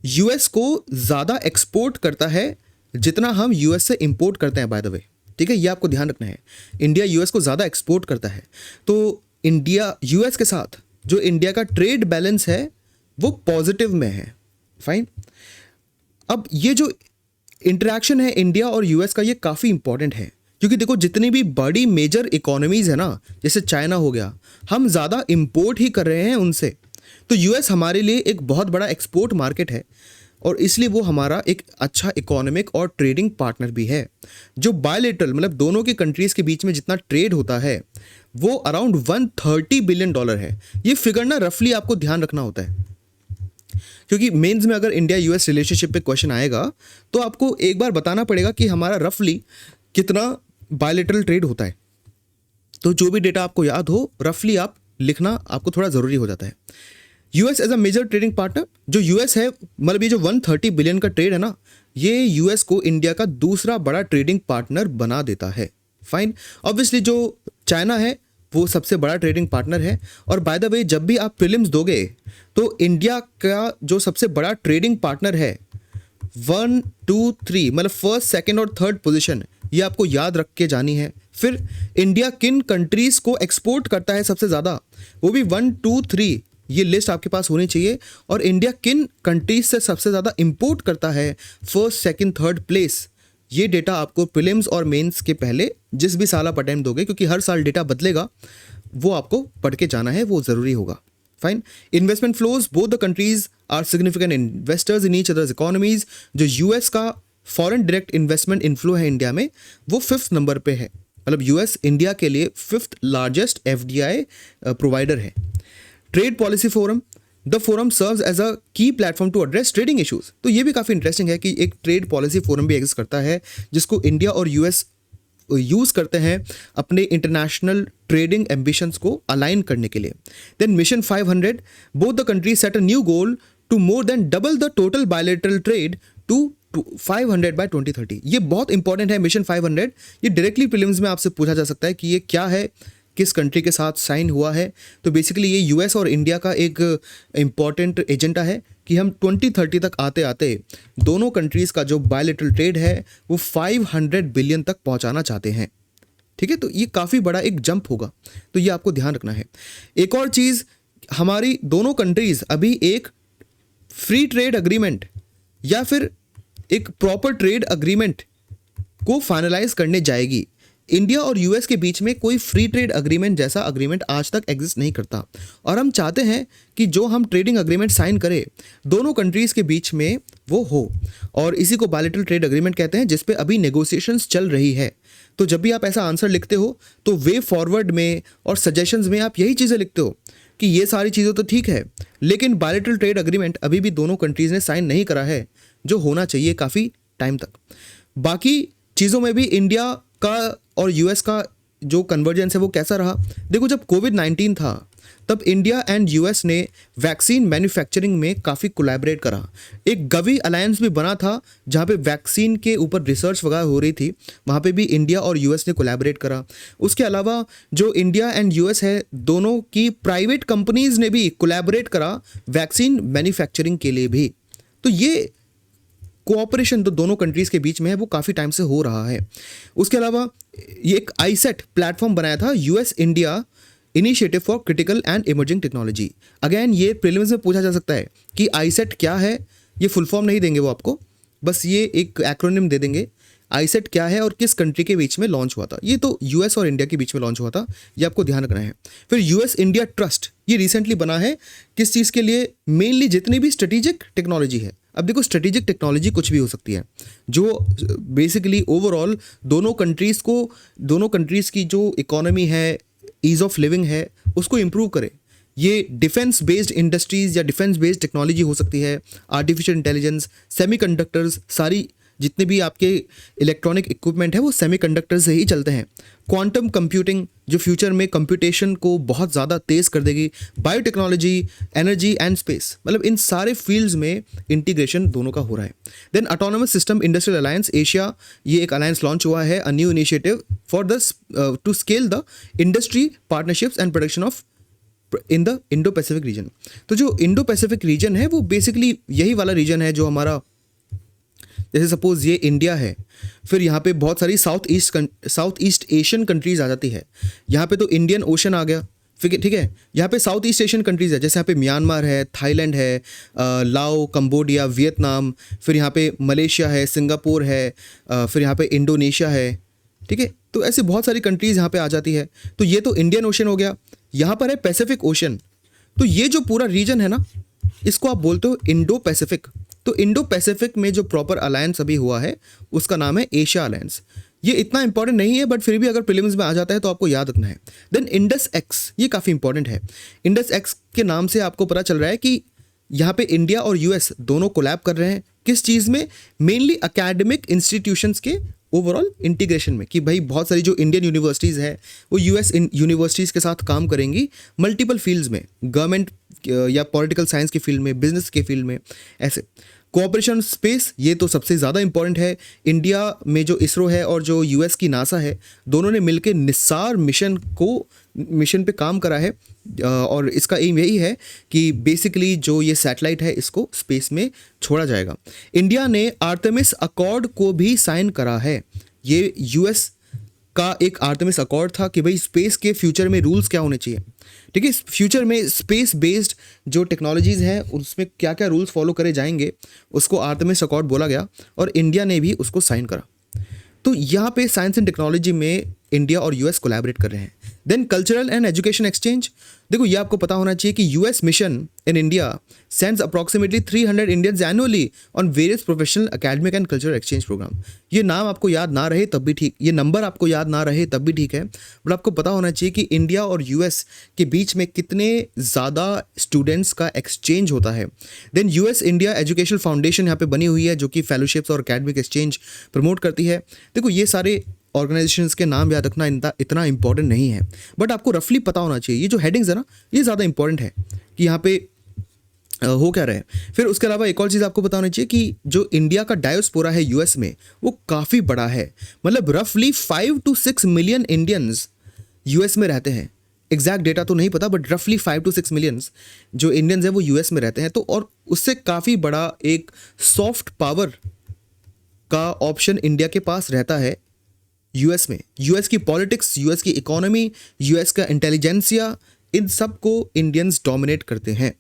यूएस को ज़्यादा एक्सपोर्ट करता है जितना हम यूएस से इंपोर्ट करते हैं, बाय द वे। ठीक है, ये आपको ध्यान रखना है। इंडिया यूएस को ज़्यादा एक्सपोर्ट करता है, तो इंडिया यूएस के साथ जो इंडिया का ट्रेड बैलेंस है वो पॉजिटिव में है। फाइन। अब ये जो इंटरेक्शन है इंडिया और यूएस का, ये काफ़ी इंपॉर्टेंट है क्योंकि देखो जितनी भी बड़ी मेजर इकोनॉमीज़ है ना, जैसे चाइना हो गया, हम ज़्यादा इंपोर्ट ही कर रहे हैं उनसे। तो यूएस हमारे लिए एक बहुत बड़ा एक्सपोर्ट मार्केट है और इसलिए वो हमारा एक अच्छा इकोनॉमिक और ट्रेडिंग पार्टनर भी है। जो बायलेटरल मतलब दोनों की कंट्रीज़ के बीच में जितना ट्रेड होता है वो अराउंड $130 बिलियन है। ये फिगर ना रफली आपको ध्यान रखना होता है क्योंकि मेंस में अगर इंडिया यूएस रिलेशनशिप पे क्वेश्चन आएगा तो आपको एक बार बताना पड़ेगा कि हमारा रफली कितना बायलेटरल ट्रेड होता है। तो जो भी डेटा आपको याद हो रफली आप लिखना आपको थोड़ा ज़रूरी हो जाता है। US as a major trading partner, जो यूएस है मतलब ये जो 130 बिलियन का ट्रेड है ना, ये यूएस को इंडिया का दूसरा बड़ा ट्रेडिंग पार्टनर बना देता है। फाइन। ऑब्वियसली जो चाइना है वो सबसे बड़ा ट्रेडिंग पार्टनर है। और बाय द वे जब भी आप प्रीलिम्स दोगे तो इंडिया का जो सबसे बड़ा ट्रेडिंग पार्टनर है 1, 2, 3 मतलब फर्स्ट, सेकंड और थर्ड पोजीशन, ये आपको याद रख के जानी है। फिर इंडिया किन कंट्रीज़ को एक्सपोर्ट करता है सबसे ज़्यादा, वो भी 1, 2, 3 ये लिस्ट आपके पास होनी चाहिए। और इंडिया किन कंट्रीज से सबसे ज़्यादा इंपोर्ट करता है, फर्स्ट, सेकंड, थर्ड प्लेस, ये डेटा आपको प्रीलिम्स और मेंस के पहले जिस भी साल आप अटेम्प्ट दोगे, क्योंकि हर साल डेटा बदलेगा, वो आपको पढ़ के जाना है, वो ज़रूरी होगा। Fine. Investment flows, both the countries are significant investors in each others economies. जो यूएस का फॉरेन डायरेक्ट इन्वेस्टमेंट इनफ्लो है इंडिया में, वो 5th नंबर पे है। मतलब यूएस इंडिया के लिए 5th लार्जेस्ट एफडीआई प्रोवाइडर है। Trade policy forum, the forum serves as a key platform to address trading issues. तो ये भी काफ़ी इंटरेस्टिंग है कि एक ट्रेड पॉलिसी फोरम भी एग्जिस्ट करता है जिसको इंडिया और यूएस यूज़ करते हैं अपने इंटरनेशनल ट्रेडिंग एम्बिशंस को अलाइन करने के लिए। Then mission 500, both the countries set a new goal to more than double the total bilateral trade to 500 by 2030। ये बहुत इंपॉर्टेंट है मिशन 500। ये डायरेक्टली प्रीलिम्स में आपसे पूछा जा सकता है कि ये क्या है, किस कंट्री के साथ साइन हुआ है। तो बेसिकली ये यूएस और इंडिया का एक इम्पॉर्टेंट एजेंडा है कि हम 2030 तक आते आते दोनों कंट्रीज़ का जो बायलैटरल ट्रेड है वो 500 बिलियन तक पहुंचाना चाहते हैं। ठीक है, तो ये काफ़ी बड़ा एक जंप होगा, तो ये आपको ध्यान रखना है। एक और चीज़, हमारी दोनों कंट्रीज़ अभी एक फ्री ट्रेड अग्रीमेंट या फिर एक प्रॉपर ट्रेड अग्रीमेंट को फाइनलाइज करने जाएगी। इंडिया और यूएस के बीच में कोई फ्री ट्रेड अग्रीमेंट जैसा अग्रीमेंट आज तक एग्जिस्ट नहीं करता, और हम चाहते हैं कि जो हम ट्रेडिंग अग्रीमेंट साइन करें दोनों कंट्रीज़ के बीच में वो हो, और इसी को बायलैटरल ट्रेड अग्रीमेंट कहते हैं, जिस पे अभी नेगोशिएशंस चल रही है। तो जब भी आप ऐसा आंसर लिखते हो तो वे फॉरवर्ड में और सजेशंस में आप यही चीज़ें लिखते हो कि ये सारी चीज़ें तो ठीक है, लेकिन बायलैटरल ट्रेड अग्रीमेंट अभी भी दोनों कंट्रीज़ ने साइन नहीं करा है, जो होना चाहिए काफ़ी टाइम तक। बाकी चीज़ों में भी इंडिया का और यूएस का जो कन्वर्जेंस है वो कैसा रहा। देखो, जब कोविड-19 था तब इंडिया एंड यूएस ने वैक्सीन मैन्युफैक्चरिंग में काफ़ी कोलैबोरेट करा। एक गवी अलायंस भी बना था जहाँ पे वैक्सीन के ऊपर रिसर्च वगैरह हो रही थी, वहाँ पे भी इंडिया और यूएस ने कोलैबोरेट करा। उसके अलावा जो इंडिया एंड यूएस है, दोनों की प्राइवेट कंपनीज़ ने भी कोलैबोरेट करा वैक्सीन मैन्युफैक्चरिंग के लिए भी। तो ये कोऑपरेशन तो दोनों कंट्रीज़ के बीच में है, वो काफ़ी टाइम से हो रहा है। उसके अलावा ये एक आईसेट प्लेटफॉर्म बनाया था, US India initiative for critical and emerging technology. Again ये प्रीलिम्स में पूछा जा सकता है कि आईसेट क्या है। ये फुल फॉर्म नहीं देंगे वो आपको, बस ये एक एक्रोनिम दे देंगे। आईसेट क्या है और किस कंट्री के बीच में लॉन्च हुआ था। ये तो यूएस और इंडिया के बीच में लॉन्च हुआ था, ये आपको ध्यान रखना है। फिर यूएस इंडिया ट्रस्ट, ये रिसेंटली बना है किस चीज़ के लिए, मेनली जितनी भी स्ट्रेटेजिक टेक्नोलॉजी है अब देखो स्ट्रेटेजिक टेक्नोलॉजी कुछ भी हो सकती है जो बेसिकली ओवरऑल दोनों कंट्रीज़ की जो इकोनॉमी है, ईज ऑफ लिविंग है, उसको इम्प्रूव करे। ये डिफेंस बेस्ड इंडस्ट्रीज़ या डिफेंस बेस्ड टेक्नोलॉजी हो सकती है, आर्टिफिशियल इंटेलिजेंस, सेमीकंडक्टर्स, सारी जितने भी आपके इलेक्ट्रॉनिक इक्विपमेंट है वो सेमीकंडक्टर से ही चलते हैं। क्वांटम कंप्यूटिंग जो फ्यूचर में कंप्यूटेशन को बहुत ज़्यादा तेज़ कर देगी, बायोटेक्नोलॉजी, एनर्जी एंड स्पेस, मतलब इन सारे फील्ड्स में इंटीग्रेशन दोनों का हो रहा है। Then autonomous system industrial alliance Asia, ये एक अलायंस लॉन्च हुआ है, a new initiative for the to scale the industry partnerships and production of in the Indo Pacific region. तो जो इंडो पैसिफिक रीजन है वो बेसिकली यही वाला रीजन है जो हमारा, जैसे सपोज ये इंडिया है, फिर यहाँ पे बहुत सारी साउथ ईस्ट एशियन कंट्रीज़ आ जाती है। यहाँ पे तो इंडियन ओशन आ गया, फिर ठीक है। यहाँ पे साउथ ईस्ट एशियन कंट्रीज़ है, जैसे यहाँ पे म्यांमार है, थाईलैंड है, लाओ, कंबोडिया, वियतनाम, फिर यहाँ पे मलेशिया है, सिंगापुर है, फिर यहाँ पे इंडोनेशिया है, ठीक है। तो ऐसे बहुत सारी कंट्रीज़ यहाँ पे आ जाती है। तो ये तो इंडियन ओशन हो गया। यहाँ पर है पैसिफिक ओशन। तो ये जो पूरा रीजन है ना, इसको आप बोलते हो इंडो पैसिफिक। तो इंडो पैसिफिक में जो प्रॉपर अलायंस अभी हुआ है उसका नाम है एशिया अलायंस। ये इतना इंपॉर्टेंट नहीं है, बट फिर भी अगर प्रीलिम्स में आ जाता है तो आपको याद रखना है। देन इंडस एक्स, ये काफ़ी इंपॉर्टेंट है। इंडस एक्स के नाम से आपको पता चल रहा है कि यहाँ पे इंडिया और यूएस दोनों कोलैब कर रहे हैं। किस चीज़ में? मेनली एकेडमिक इंस्टीट्यूशंस के ओवरऑल इंटीग्रेशन में, कि भाई बहुत सारी जो इंडियन यूनिवर्सिटीज़ है वो यूएस यूनिवर्सिटीज़ के साथ काम करेंगी मल्टीपल फील्ड्स में, गवर्नमेंट या पॉलिटिकल साइंस की फील्ड में, बिजनेस के फील्ड में, ऐसे। कोऑपरेशन स्पेस, ये तो सबसे ज़्यादा इंपॉर्टेंट है। इंडिया में जो इसरो है और जो यूएस की नासा है, दोनों ने मिलकर निस्सार मिशन पे काम करा है, और इसका एम यही है कि बेसिकली जो ये सैटेलाइट है इसको स्पेस में छोड़ा जाएगा। इंडिया ने आर्टेमिस अकॉर्ड को भी साइन करा है। ये यूएस का एक आर्टेमिस अकॉर्ड था कि भाई स्पेस के फ्यूचर में रूल्स क्या होने चाहिए, ठीक है। फ्यूचर में स्पेस बेस्ड जो टेक्नोलॉजीज़ हैं उसमें क्या क्या रूल्स फॉलो करे जाएंगे, उसको आर्टेमिस अकॉर्ड बोला गया, और इंडिया ने भी उसको साइन करा। तो यहाँ पे साइंस एंड टेक्नोलॉजी में इंडिया और यूएस कोलैबोरेट कर रहे हैं। Then cultural and education exchange, देखो ये आपको पता होना चाहिए कि US mission in India sends approximately 300 Indians annually on various professional academic and cultural exchange program. ये नाम आपको याद ना रहे तब भी ठीक, ये नंबर आपको याद ना रहे तब भी ठीक है, बट आपको पता होना चाहिए कि इंडिया और यूएस के बीच में कितने ज़्यादा स्टूडेंट्स का एक्सचेंज होता है। Then US India educational foundation यहाँ पे बनी हुई है जो कि फेलोशिप्स और एकेडमिक एक्सचेंज प्रमोट करती है। देखो ये सारे ऑर्गेनाइजेशंस के नाम याद रखना इतना इंपॉर्टेंट नहीं है, बट आपको रफली पता होना चाहिए। ये जो हेडिंग्स है ना, ये ज़्यादा इंपॉर्टेंट है कि यहाँ पे हो क्या रहे। फिर उसके अलावा एक और चीज़ आपको पता होनी चाहिए कि जो इंडिया का डायोस्पोरा है यूएस में वो काफ़ी बड़ा है, मतलब रफली 5 to 6 मिलियन इंडियंस यूएस में रहते हैं। एग्जैक्ट डेटा तो नहीं पता, बट रफली 5 to 6 मिलियंस जो इंडियंस हैं वो यूएस में रहते हैं। तो और उससे काफ़ी बड़ा एक सॉफ्ट पावर का ऑप्शन इंडिया के पास रहता है यूएस में। यूएस की पॉलिटिक्स, यूएस की इकोनॉमी, यूएस का इंटेलिजेंसिया, इन सब को इंडियंस डोमिनेट करते हैं।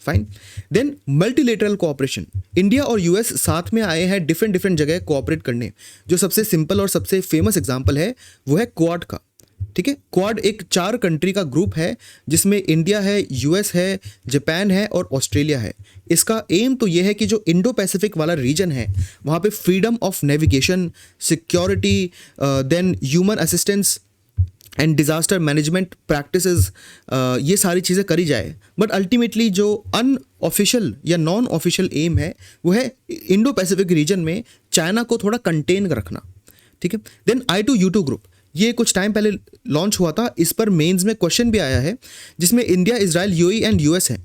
Fine. Then multilateral cooperation, India और यूएस साथ में आए हैं डिफरेंट जगह कोऑपरेट करने। जो सबसे सिंपल और सबसे फेमस एग्जांपल है वो है क्वाड का, ठीक है। क्वाड एक 4 कंट्री का ग्रुप है जिसमें इंडिया है, यूएस है, जापान है और ऑस्ट्रेलिया है। इसका एम तो ये है कि जो इंडो पैसिफिक वाला रीजन है वहाँ पे freedom of navigation, security, then human assistance and disaster management practices, ये सारी चीज़ें करी जाए। बट अल्टीमेटली जो अनऑफिशियल या नॉन ऑफिशियल एम है वो है इंडो पैसिफिक रीजन में चाइना को थोड़ा कंटेन रखना, ठीक है। देन I2U2 ग्रुप, ये कुछ टाइम पहले लॉन्च हुआ था, इस पर मेंस में क्वेश्चन भी आया है, जिसमें India, Israel, UAE and US है।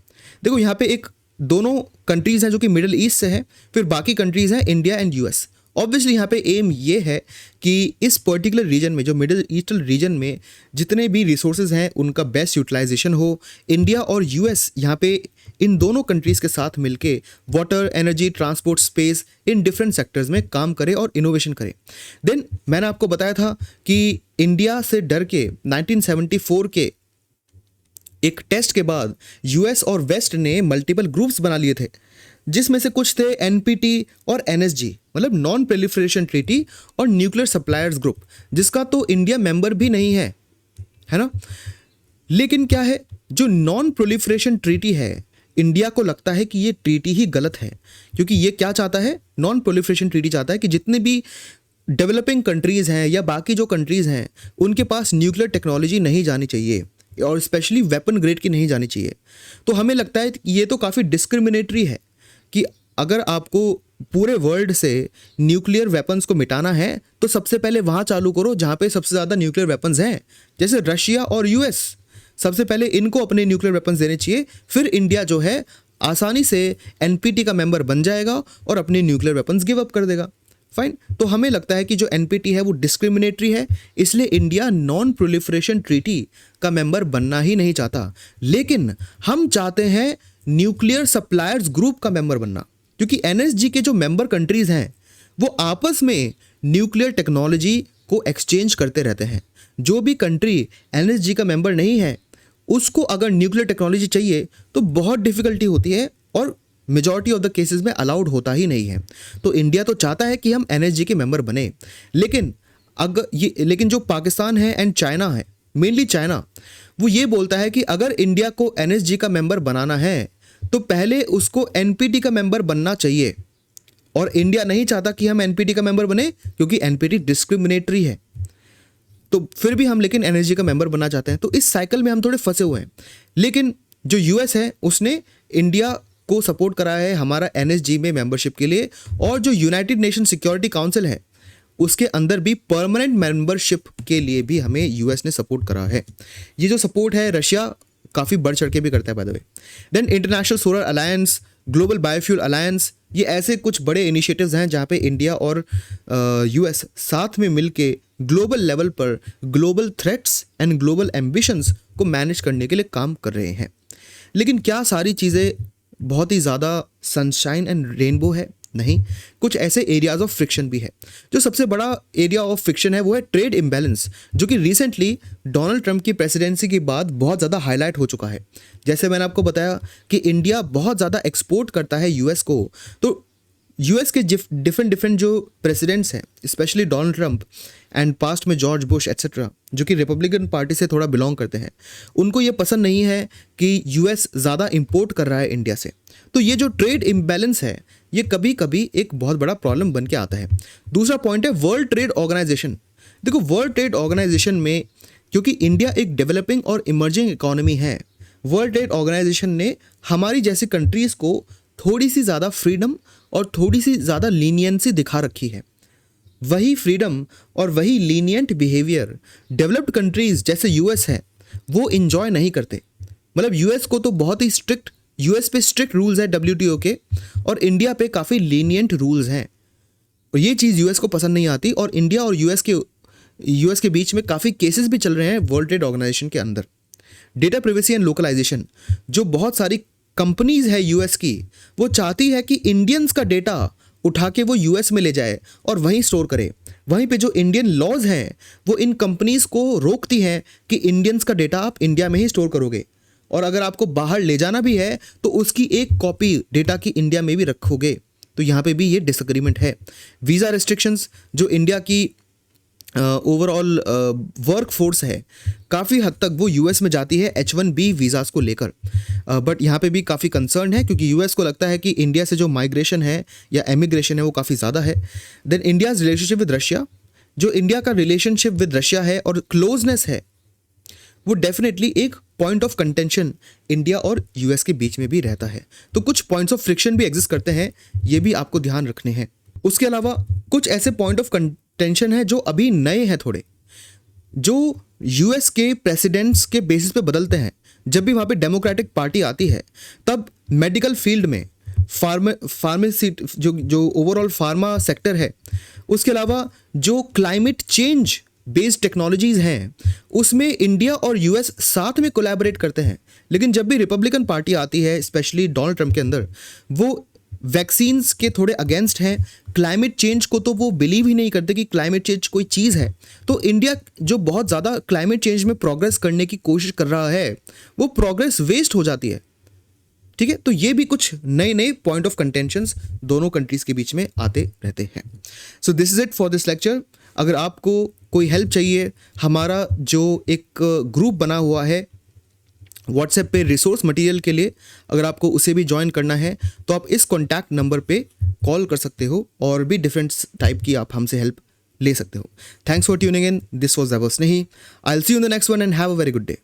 देखो यहाँ पे एक दोनों कंट्रीज़ हैं जो कि मिडिल ईस्ट से है, फिर बाकी कंट्रीज़ हैं इंडिया एंड यूएस। ऑब्वियसली यहाँ पे एम ये है कि इस पर्टिकुलर रीजन में, जो मिडिल ईस्टर्न रीजन में जितने भी रिसोर्सेज हैं उनका बेस्ट यूटिलाइजेशन हो। इंडिया और यूएस यहाँ पे इन दोनों कंट्रीज़ के साथ मिलके water, energy, transport, space, in different sectors में काम करे और इनोवेशन करे। देन मैंने आपको बताया था कि इंडिया से डर के 1974 के एक टेस्ट के बाद यूएस और वेस्ट ने मल्टीपल ग्रुप्स बना लिए थे, जिसमें से कुछ थे एनपीटी और एनएसजी, मतलब नॉन प्रोलिफरेशन ट्रीटी, और न्यूक्लियर सप्लायर्स ग्रुप, जिसका तो इंडिया मेंबर भी नहीं है ना। लेकिन क्या है, जो नॉन प्रोलिफरेशन ट्रीटी है इंडिया को लगता है कि ये ट्रीटी ही गलत है, क्योंकि ये क्या चाहता है, नॉन प्रोलिफरेशन ट्रीटी चाहता है कि जितने भी डेवलपिंग कंट्रीज़ हैं या बाकी जो कंट्रीज़ हैं उनके पास न्यूक्लियर टेक्नोलॉजी नहीं जानी चाहिए और स्पेशली वेपन ग्रेड की नहीं जानी चाहिए। तो हमें लगता है कि ये तो काफ़ी डिस्क्रिमिनेटरी है कि अगर आपको पूरे वर्ल्ड से न्यूक्लियर वेपन्स को मिटाना है तो सबसे पहले वहाँ चालू करो जहाँ पे सबसे ज़्यादा न्यूक्लियर वेपन्स हैं, जैसे रशिया और यूएस। सबसे पहले इनको अपने न्यूक्लियर वेपन्स देने चाहिए, फिर इंडिया जो है आसानी से एनपीटी का मेंबर बन जाएगा और अपने न्यूक्लियर वेपन्स गिव अप कर देगा। फाइन। तो हमें लगता है कि जो एनपीटी है वो डिस्क्रिमिनेटरी है, इसलिए इंडिया नॉन प्रोलिफरेशन ट्रीटी का मेंबर बनना ही नहीं चाहता। लेकिन हम चाहते हैं न्यूक्लियर सप्लायर्स ग्रुप का मेंबर बनना, क्योंकि एनएसजी के जो मेंबर कंट्रीज हैं वो आपस में न्यूक्लियर टेक्नोलॉजी को एक्सचेंज करते रहते हैं। जो भी कंट्री एनएसजी का मेंबर नहीं है उसको अगर न्यूक्लियर टेक्नोलॉजी चाहिए तो बहुत डिफिकल्टी होती है और मेजॉरिटी ऑफ द केसेस में अलाउड होता ही नहीं है। तो इंडिया तो चाहता है कि हम एनएसजी के मेंबर बने, लेकिन जो पाकिस्तान है एंड चाइना है, मेनली चाइना, वो ये बोलता है कि अगर इंडिया को एनएसजी का मेंबर बनाना है तो पहले उसको एनपीटी का मेंबर बनना चाहिए, और इंडिया नहीं चाहता कि हम एनपीटी का मेंबर बने क्योंकि एनपीटी डिस्क्रिमिनेटरी है। तो फिर भी हम लेकिन एनएसजी का मेंबर बनना चाहते हैं। तो इस साइकिल में हम थोड़े फंसे हुए हैं। लेकिन जो यूएस है उसने इंडिया को सपोर्ट करा है हमारा एनएसजी में मेंबरशिप के लिए, और जो यूनाइटेड नेशन सिक्योरिटी काउंसिल है उसके अंदर भी परमानेंट मेंबरशिप के लिए भी हमें यूएस ने सपोर्ट करा है। ये जो सपोर्ट है रशिया काफ़ी बढ़ चढ़ के भी करता है by the way. Then international solar alliance, global biofuel alliance, ये ऐसे कुछ बड़े इनिशिएटिव्स हैं जहाँ पे इंडिया और यूएस साथ में मिलके ग्लोबल लेवल पर global threats and global ambitions को मैनेज करने के लिए काम कर रहे हैं। लेकिन क्या सारी चीज़ें बहुत ही ज़्यादा सनशाइन एंड रेनबो है? नहीं, कुछ ऐसे एरियाज ऑफ फ्रिक्शन भी है। जो सबसे बड़ा एरिया ऑफ फ्रिक्शन है वो है ट्रेड इम्बैलेंस, जो कि रिसेंटली डोनाल्ड ट्रंप की प्रेसिडेंसी के बाद बहुत ज़्यादा हाईलाइट हो चुका है। जैसे मैंने आपको बताया कि इंडिया बहुत ज़्यादा एक्सपोर्ट करता है यूएस को, तो यूएस के डिफरेंट जो प्रेसिडेंट्स हैं, specially Donald Trump and past में जॉर्ज बुश एट्सेट्रा, जो कि रिपब्लिकन पार्टी से थोड़ा बिलोंग करते हैं, उनको ये पसंद नहीं है कि यूएस ज़्यादा इंपोर्ट कर रहा है इंडिया से। तो ये जो ट्रेड इम्बैलेंस है ये कभी कभी एक बहुत बड़ा प्रॉब्लम बन के आता है। दूसरा पॉइंट है वर्ल्ड ट्रेड ऑर्गेनाइजेशन। देखो, वर्ल्ड ट्रेड ऑर्गेनाइजेशन में क्योंकि इंडिया एक डेवलपिंग और इमर्जिंग इकोनॉमी है, वर्ल्ड ट्रेड ऑर्गेनाइजेशन ने हमारी जैसी कंट्रीज़ को थोड़ी सी ज़्यादा फ्रीडम और थोड़ी सी ज़्यादा लीनियंसी दिखा रखी है। वही फ्रीडम और वही लीनियंट बिहेवियर डेवलप्ड कंट्रीज़ जैसे यूएस है वो इन्जॉय नहीं करते। मतलब यूएस को तो बहुत ही स्ट्रिक्ट, यूएस पे स्ट्रिक्ट रूल्स है डब्ल्यूटीओ के, और इंडिया पे काफ़ी लीनियंट रूल्स हैं, और ये चीज़ यूएस को पसंद नहीं आती। और इंडिया और यूएस के बीच में काफ़ी केसेस भी चल रहे हैं वर्ल्ड ट्रेड ऑर्गेनाइजेशन के अंदर। डेटा प्रिवेसी एंड लोकलाइजेशन, जो बहुत सारी कंपनीज है यूएस की, वो चाहती है कि इंडियंस का डेटा उठा के वो यूएस में ले जाए और वहीं स्टोर करे। वहीं पे जो इंडियन लॉज हैं वो इन कंपनीज को रोकती हैं कि इंडियंस का डेटा आप इंडिया में ही स्टोर करोगे, और अगर आपको बाहर ले जाना भी है तो उसकी एक कॉपी डेटा की इंडिया में भी रखोगे। तो यहाँ पे भी ये डिसएग्रीमेंट है। वीज़ा रिस्ट्रिक्शंस, जो इंडिया की ओवरऑल वर्क फोर्स है काफ़ी हद तक वो यूएस में जाती है H1B वीज़ास को लेकर, बट यहाँ पे भी काफ़ी कंसर्न है क्योंकि यूएस को लगता है कि इंडिया से जो माइग्रेशन है या एमिग्रेशन है वो काफ़ी ज़्यादा है। Then India's relationship with Russia, जो इंडिया का रिलेशनशिप विद रशिया है और क्लोजनेस है वो डेफिनेटली एक पॉइंट ऑफ कंटेंशन इंडिया और यूएस के बीच में भी रहता है। तो कुछ पॉइंट्स ऑफ फ्रिक्शन भी एग्जिस्ट करते हैं, ये भी आपको ध्यान रखने हैं। उसके अलावा कुछ ऐसे पॉइंट ऑफ कंटेंशन है जो अभी नए हैं थोड़े, जो यूएस के प्रेसिडेंट्स के बेसिस पे बदलते हैं। जब भी वहाँ पे डेमोक्रेटिक पार्टी आती है तब मेडिकल फील्ड में फार्मेसी, जो ओवरऑल फार्मा सेक्टर है, उसके अलावा जो क्लाइमेट चेंज बेस्ड टेक्नोलॉजीज़ हैं उसमें इंडिया और यूएस साथ में कोलैबोरेट करते हैं। लेकिन जब भी रिपब्लिकन पार्टी आती है, स्पेशली डोनाल्ड ट्रंप के अंदर, वो वैक्सीन्स के थोड़े अगेंस्ट हैं। क्लाइमेट चेंज को तो वो बिलीव ही नहीं करते कि क्लाइमेट चेंज कोई चीज़ है। तो इंडिया जो बहुत ज़्यादा क्लाइमेट चेंज में प्रोग्रेस करने की कोशिश कर रहा है वो प्रोग्रेस वेस्ट हो जाती है। ठीक है, तो ये भी कुछ नए नए पॉइंट ऑफ कंटेंशंस दोनों कंट्रीज़ के बीच में आते रहते हैं। So this is it for this lecture. अगर आपको कोई हेल्प चाहिए, हमारा जो एक ग्रुप बना हुआ है व्हाट्सएप पे रिसोर्स मटेरियल के लिए अगर आपको उसे भी ज्वाइन करना है तो आप इस कॉन्टैक्ट नंबर पे कॉल कर सकते हो और भी डिफरेंट टाइप की आप हमसे हेल्प ले सकते हो. Thanks for tuning in. This was Daivar Snehi. I will see you in the next one and have a very good day.